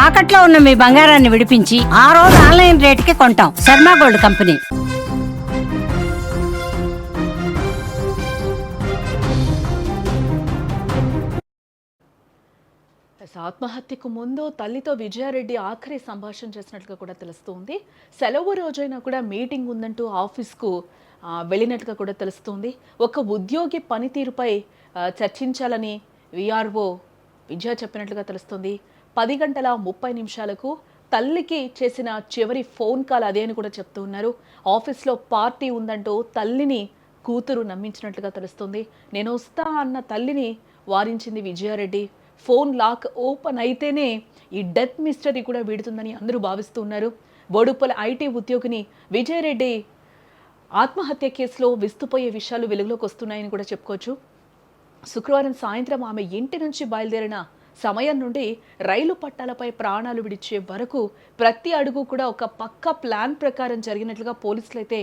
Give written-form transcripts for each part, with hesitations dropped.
తాకట్లో ఉన్న మీ బంగారాన్ని విడిపించి ఆ రోజు ఆన్లైన్ రేటుకి కొంటాం. Sharma gold company. ఆత్మహత్యకు ముందు తల్లితో విజయారెడ్డి ఆఖరి సంభాషణ చేసినట్లుగా కూడా తెలుస్తుంది. సెలవు రోజైనా కూడా మీటింగ్ ఉందంటూ ఆఫీస్కు వెళ్ళినట్టుగా కూడా తెలుస్తుంది. ఒక ఉద్యోగి పనితీరుపై చర్చించాలని విఆర్ఓ విజయ చెప్పినట్లుగా తెలుస్తుంది. 10:30 తల్లికి చేసిన చివరి ఫోన్ కాల్ అదే అని కూడా చెప్తూ ఉన్నారు. ఆఫీస్లో పార్టీ ఉందంటూ తల్లిని కూతురు నమ్మించినట్లుగా తెలుస్తుంది. నేను వస్తా అన్న తల్లిని వారించింది విజయారెడ్డి. ఫోన్ లాక్ ఓపెన్ అయితేనే ఈ డెత్ మిస్టరీ కూడా వీడుతుందని అందరూ భావిస్తూ ఉన్నారు. బోడుప్పల ఐటీ ఉద్యోగిని విజయారెడ్డి ఆత్మహత్య కేసులో విస్తుపోయే విషయాలు వెలుగులోకి వస్తున్నాయని కూడా చెప్పుకోవచ్చు. శుక్రవారం సాయంత్రం ఆమె ఇంటి నుంచి బయలుదేరిన సమయం నుండి రైలు పట్టాలపై ప్రాణాలు విడిచే వరకు ప్రతి అడుగు కూడా ఒక పక్కా ప్లాన్ ప్రకారం జరిగినట్లుగా పోలీసులు అయితే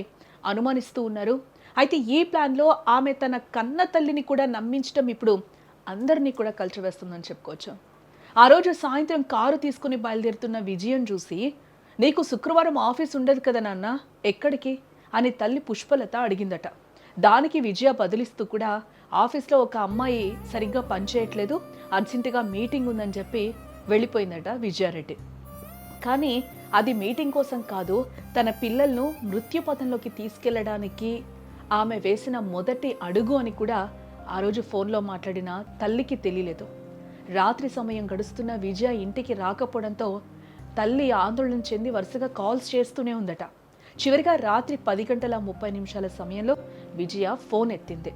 అనుమానిస్తూ ఉన్నారు. అయితే ఈ ప్లాన్లో ఆమె తన కన్న తల్లిని కూడా నమ్మించడం ఇప్పుడు అందరినీ కూడా కలిసివేస్తుందని చెప్పుకోవచ్చు. ఆ రోజు సాయంత్రం కారు తీసుకుని బయలుదేరుతున్న విజయం చూసి, నీకు శుక్రవారం ఆఫీస్ ఉండదు కదా నాన్న, ఎక్కడికి అని తల్లి పుష్పలత అడిగిందట. దానికి విజయ బదిలిస్తూ కూడా, ఆఫీస్లో ఒక అమ్మాయి సరిగ్గా పనిచేయట్లేదు, అర్జెంటుగా మీటింగ్ ఉందని చెప్పి వెళ్ళిపోయిందట విజయారెడ్డి. కానీ అది మీటింగ్ కోసం కాదు, తన పిల్లలను మృత్యుపథంలోకి తీసుకెళ్లడానికి ఆమె వేసిన మొదటి అడుగు అని కూడా ఆ రోజు ఫోన్లో మాట్లాడిన తల్లికి తెలియలేదు. రాత్రి సమయం గడుస్తున్న విజయ ఇంటికి రాకపోవడంతో తల్లి ఆందోళన చెంది వరుసగా కాల్స్ చేస్తూనే ఉందట. చివరిగా రాత్రి 10:30 సమయంలో విజయ ఫోన్ ఎత్తింది.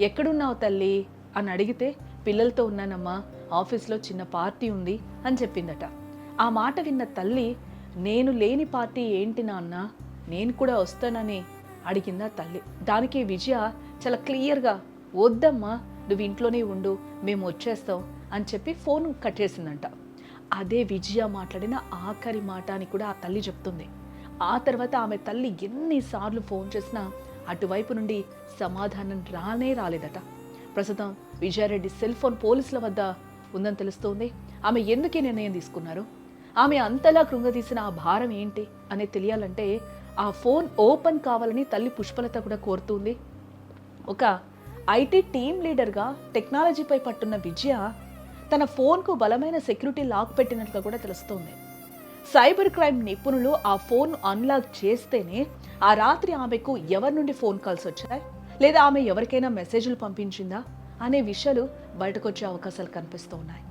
ఎక్కడున్నావు తల్లి అని అడిగితే, పిల్లలతో ఉన్నానమ్మా, ఆఫీస్లో చిన్న పార్టీ ఉంది అని చెప్పిందట. ఆ మాట విన్న తల్లి, నేను లేని పార్టీ ఏంటి నాన్న, నేను కూడా వస్తానని అడిగిందా తల్లి. దానికి విజయ చాలా క్లియర్గా, వద్దమ్మా, నువ్వు ఇంట్లోనే ఉండు, మేము వచ్చేస్తాం అని చెప్పి ఫోన్ కట్ చేసిందంట. అదే విజయ మాట్లాడిన ఆఖరి మాట అని కూడా ఆ తల్లి చెప్తుంది. ఆ తర్వాత ఆమె తల్లి ఎన్నిసార్లు ఫోన్ చేసినా అటువైపు నుండి సమాధానం రాలేదట. ప్రస్తుతం విజయారెడ్డి సెల్ ఫోన్ పోలీసుల వద్ద ఉందని తెలుస్తోంది. ఆమె ఎందుకు నిర్ణయం తీసుకున్నారు, ఆమె అంతలా కృంగదీసిన ఆ భారం ఏంటి అనేది తెలియాలంటే ఆ ఫోన్ ఓపెన్ కావాలని తల్లి పుష్పలత కూడా కోరుతుంది. ఒక ఐటీ టీమ్ లీడర్గా టెక్నాలజీపై పట్టున్న విజయ తన ఫోన్కు బలమైన సెక్యూరిటీ లాక్ పెట్టినట్లుగా కూడా తెలుస్తోంది. సైబర్ క్రైమ్ నిపుణులు ఆ ఫోన్ అన్లాక్ చేస్తేనే ఆ రాత్రి ఆమెకు ఎవరి నుండి ఫోన్ కాల్స్ వచ్చాయి, లేదా ఆమె ఎవరికైనా మెసేజ్లు పంపించిందా అనే విషయాలు బయటకు వచ్చే అవకాశాలు కనిపిస్తూ ఉన్నాయి.